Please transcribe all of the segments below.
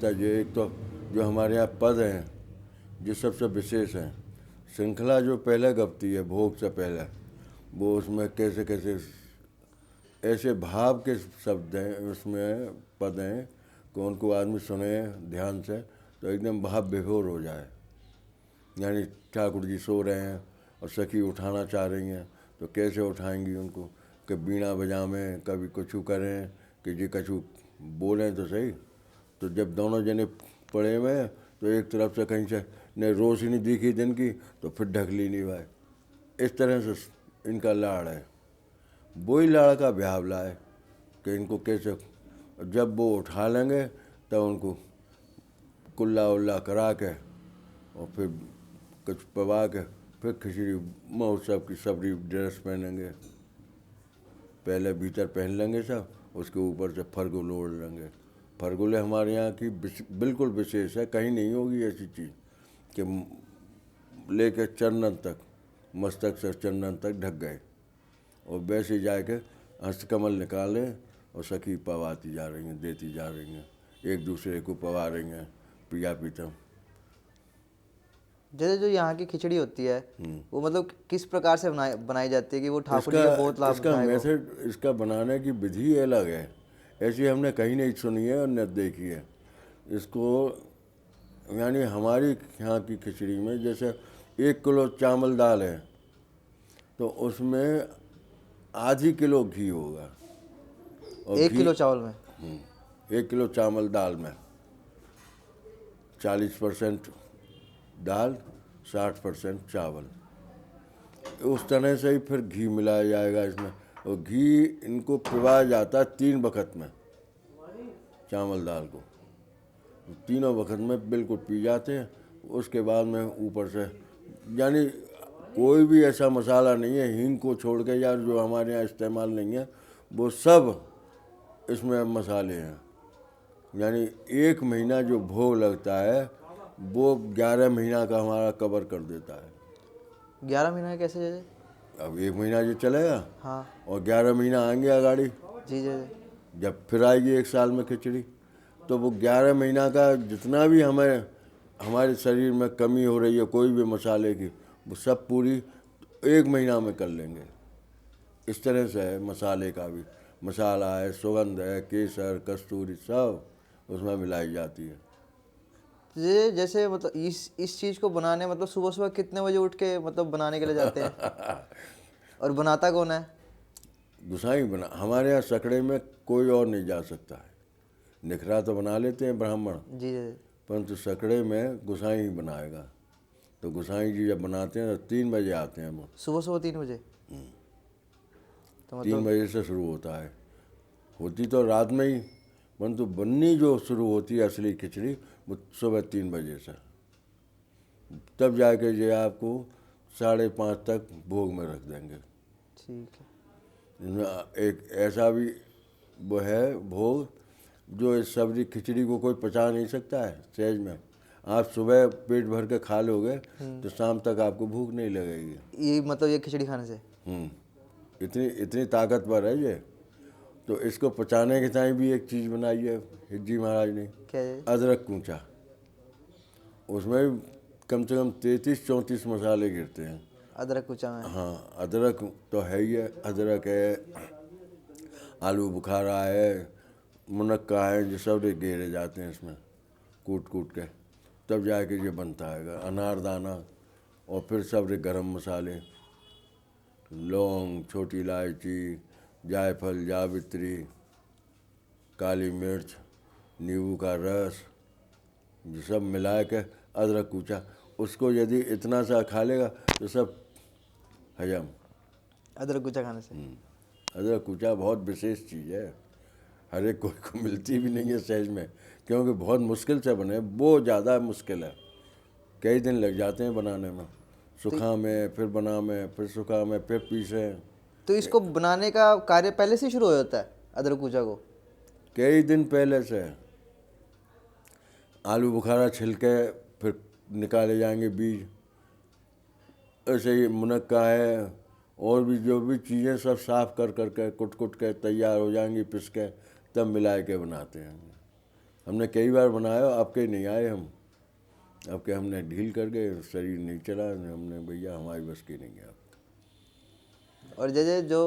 विशेषता जो एक तो जो हमारे यहाँ पद हैं जो सबसे विशेष हैं। श्रृंखला जो पहले गपती है भोग से पहले, वो उसमें कैसे कैसे ऐसे भाव के शब्द हैं, उसमें पद हैं कि उनको आदमी सुने ध्यान से तो एकदम भाव विभोर हो जाए। यानी ठाकुर जी सो रहे हैं और सखी उठाना चाह रही हैं, तो कैसे उठाएंगी उनको, कि बीणा बजावें, कभी कुछ करें, कि जी कछु बोलें तो सही। तो जब दोनों जने पड़े हुए हैं तो एक तरफ से कहीं से ने रोशनी दिखी दिन की तो फिर ढक ली नहीं भाई। इस तरह से इनका लाड़ है। वही लाड़ का ब्यावला है कि इनको कैसे जब वो उठा लेंगे तब उनको कुल्ला उल्ला करा के और फिर कुछ पवा के फिर खिचड़ी महोत्सव की सबरी ड्रेस पहनेंगे। पहले भीतर पहन लेंगे सब, उसके ऊपर से फरगुल ओढ़ लेंगे। फरगुले हमारे यहाँ की बिल्कुल विशेष है, कहीं नहीं होगी ऐसी चीज़ कि लेके चंदन तक, मस्तक से चंदन तक ढक गए और वैसे जाके हस्तकमल निकाले और सखी पवाती जा रही हैं, देती जा रही हैं, एक दूसरे को पवा रही हैं पिया पीतम। जैसे जो यहाँ की खिचड़ी होती है वो मतलब किस प्रकार से बनाई जाती है कि वो ठाकुर जी को बहुत इसका लाभदायक हो? मेथड, इसका बनाने की विधि अलग है, ऐसी हमने कहीं नहीं सुनी है और न देखी है इसको। यानी हमारी यहाँ की खिचड़ी में जैसे 1 किलो चावल दाल है तो उसमें आधी किलो घी होगा। और 1 किलो चावल में? 1 किलो चावल दाल में 40% दाल, 60% चावल। उस तरह से ही फिर घी मिलाया जाएगा इसमें। और घी इनको पिवाया जाता है 3 वक्त में, चावल दाल को तीनों वक्त में बिल्कुल पी जाते हैं। उसके बाद में ऊपर से यानी कोई भी ऐसा मसाला नहीं है हींग को छोड़ के यार जो हमारे यहाँ इस्तेमाल नहीं है, वो सब इसमें मसाले हैं। यानी 1 महीना जो भोग लगता है वो 11 महीना का हमारा कवर कर देता है। 11 महीना कैसे जैसे? अब 1 महीना जो चलेगा हाँ और 11 महीना आएंगे अगाड़ी, जी जी। जब फिर आएगी 1 साल में खिचड़ी, तो वो 11 महीना का जितना भी हमें हमारे शरीर में कमी हो रही है कोई भी मसाले की, वो सब पूरी 1 महीना में कर लेंगे। इस तरह से है मसाले का भी, मसाला है, सुगंध है, केसर, कस्तूरी सब उसमें मिलाई जाती है। ये जैसे मतलब इस चीज़ को बनाने मतलब सुबह सुबह कितने बजे उठ के मतलब बनाने के लिए जाते हैं? और बनाता कौन है? गुसाई बना, हमारे यहाँ सखड़े में कोई और नहीं जा सकता है। निखरा तो बना लेते हैं ब्राह्मण, जी जी। परंतु सखड़े में गुसाई ही बनाएगा। तो गुसाई जी जब बनाते हैं तो 3 बजे आते हैं वो। सुबह सुबह 3 बजे? तो 3 मतलब बजे से शुरू होता है, होती तो रात में ही, परंतु बननी जो शुरू होती है असली खिचड़ी वो सुबह 3 बजे से। तब जाके ये आपको 5:30 तक भोग में रख देंगे। ठीक है। इनमें एक ऐसा भी वो है भोग जो इस सब्जी खिचड़ी को कोई पचा नहीं सकता है सहज में। आप सुबह पेट भर के खा लोगे तो शाम तक आपको भूख नहीं लगेगी। ये मतलब ये खिचड़ी खाने से? इतनी इतनी ताकतवर है ये। तो इसको पचाने के टाइम भी एक चीज़ बनाई है हिज्जी महाराज ने, क्या है? अदरक कूचा। उसमें भी कम से कम 33-34 मसाले गिरते हैं। अदरक कुचा में? हाँ, अदरक तो है ही है, अदरक है, आलू बुखारा है, मुनक्का है, ये सब गेरे जाते हैं इसमें कूट कूट के, तब जाके ये बनता है। अनारदाना और फिर सब गरम मसाले, लौंग, छोटी इलायची, जायफल, जावित्री, काली मिर्च, नींबू का रस, ये सब मिला के अदरक कूचा, उसको यदि इतना सा खा लेगा तो सब हजम। अदरक कुचा खाने से? अदरक कूचा बहुत विशेष चीज़ है, हर एक कोई को मिलती भी नहीं है सहज में, क्योंकि बहुत मुश्किल से बने, वो ज़्यादा मुश्किल है। कई दिन लग जाते हैं बनाने में, सुखा में, फिर बना में, फिर सुखा में, फिर पीसे। तो इसको बनाने का कार्य पहले से शुरू हो जाता है अदरक कुचा को? कई दिन पहले से आलू बुखारा छिलके फिर निकाले जाएंगे बीज, ऐसे ही मुनक्का है और भी जो भी चीज़ें सब साफ कर कर के कुट कुट के तैयार हो जाएंगी, पिस के तब मिला के बनाते हैं। हमने कई बार बनाया, आपके नहीं आए हम, आपके हमने ढील कर गए, शरीर नहीं चला, हमने भैया हमारी बस की नहीं है। और जैसे जो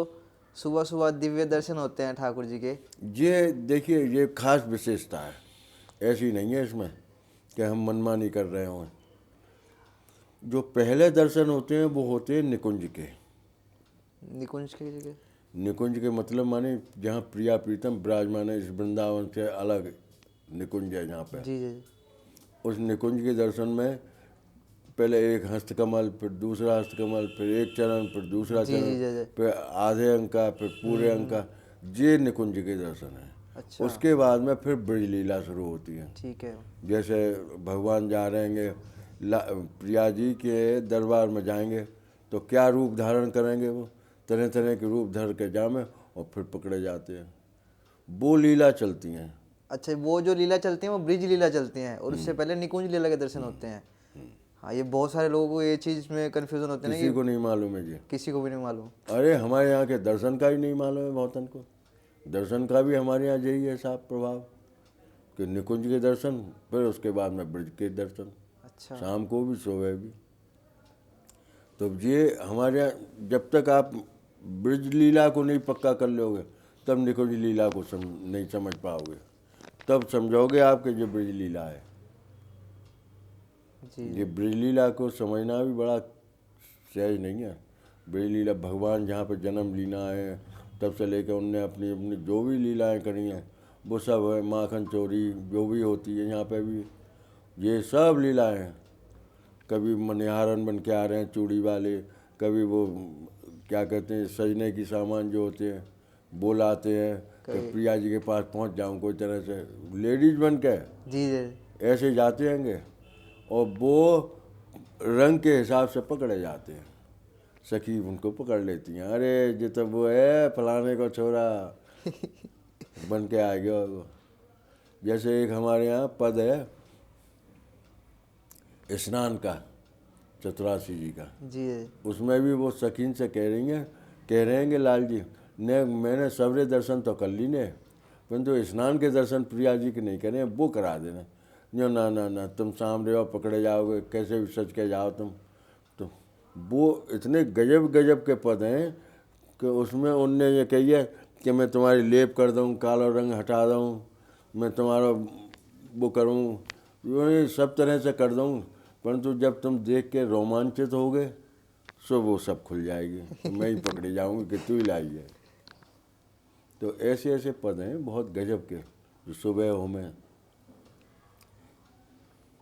सुबह सुबह दिव्य दर्शन होते हैं ठाकुर जी के, ये देखिए, ये खास विशेषता है, ऐसी नहीं है इसमें कि हम मनमानी कर रहे हों। जो पहले दर्शन होते हैं वो होते हैं निकुंज के। निकुंज की जगह, निकुंज के मतलब माने जहाँ प्रिया प्रीतम विराजमान है, इस वृंदावन से अलग निकुंज है जहाँ पे। जी जी उस निकुंज के दर्शन में पहले एक हस्तकमल, फिर दूसरा हस्तकमल, फिर एक चरण, फिर दूसरा जी जी चरण, जी जी। फिर आधे अंक का, फिर पूरे अंक का, ये निकुंज के दर्शन है। अच्छा, उसके बाद में फिर ब्रज लीला शुरू होती है। ठीक है। जैसे भगवान जा रहेंगे, प्रिया जी के दरबार में जाएंगे तो क्या रूप धारण करेंगे, वो तरह तरह के रूप धर के जामे और फिर पकड़े जाते हैं। वो लीला चलती हैं। अच्छा, वो जो लीला चलती है वो ब्रिज लीला चलती हैं, और उससे पहले निकुंज लीला के दर्शन होते हैं। हाँ, ये बहुत सारे लोगों को ये चीज़ में कन्फ्यूजन होते हैं ना किसी कि को नहीं मालूम है जी। किसी को भी नहीं मालूम। अरे हमारे यहाँ के दर्शन का ही नहीं मालूम है बहुतन को। दर्शन का भी हमारे यहाँ यही है साफ प्रभाव कि निकुंज के दर्शन, फिर उसके बाद में ब्रज के दर्शन, अच्छा, शाम को भी सुबह भी। तो ये हमारे यहाँ जब तक आप ब्रज लीला को नहीं पक्का कर लोगे तब निकुंज लीला को नहीं समझ पाओगे। तब समझोगे आपके जो ब्रज लीला है। जी ये ब्रज लीला को समझना भी बड़ा सहज नहीं है। ब्रज लीला भगवान जहाँ पे जन्म लीना है तब से लेकर उनने अपनी अपनी जो भी लीलाएं करी हैं वो सब है। माखन चोरी जो भी होती है यहाँ पे भी, ये सब लीलाएं हैं। कभी मनिहारन बन के आ रहे हैं चूड़ी वाले, कभी वो क्या कहते हैं सजने की सामान जो होते हैं वो लाते हैं कि प्रिया जी के पास पहुंच जाऊं कोई तरह से, लेडीज बन के जी जी। ऐसे जाते हैंगे और वो रंग के हिसाब से पकड़े जाते हैं। सखी उनको पकड़ लेती हैं, अरे ये तो वो है फलाने को छोरा बन के आ गया वो। जैसे एक हमारे यहाँ पद है स्नान का, चतुरासी जी का, जी जी। उसमें भी वो सकीन से कह रहे हैं कि लाल जी ने मैंने सबरे दर्शन तो कर ली ने, परंतु स्नान के दर्शन प्रिया जी के नहीं करें, वो करा देना। जो ना ना ना तुम सामने हो पकड़े जाओगे, कैसे भी सच के जाओ तुम। तो वो इतने गजब गजब के पद हैं कि उसमें उनने ये कही है कि मैं तुम्हारी लेप कर दूँ, काला रंग हटा दूँ, मैं तुम्हारा वो करूँ, ये सब तरह से कर दूँ, परंतु जब तुम देख के रोमांचित होगे सो वो सब खुल जाएगी, तो मैं ही पकड़ी जाऊँगी कि तू ही लाई है। तो ऐसे ऐसे पद हैं बहुत गजब के जो सुबह हो में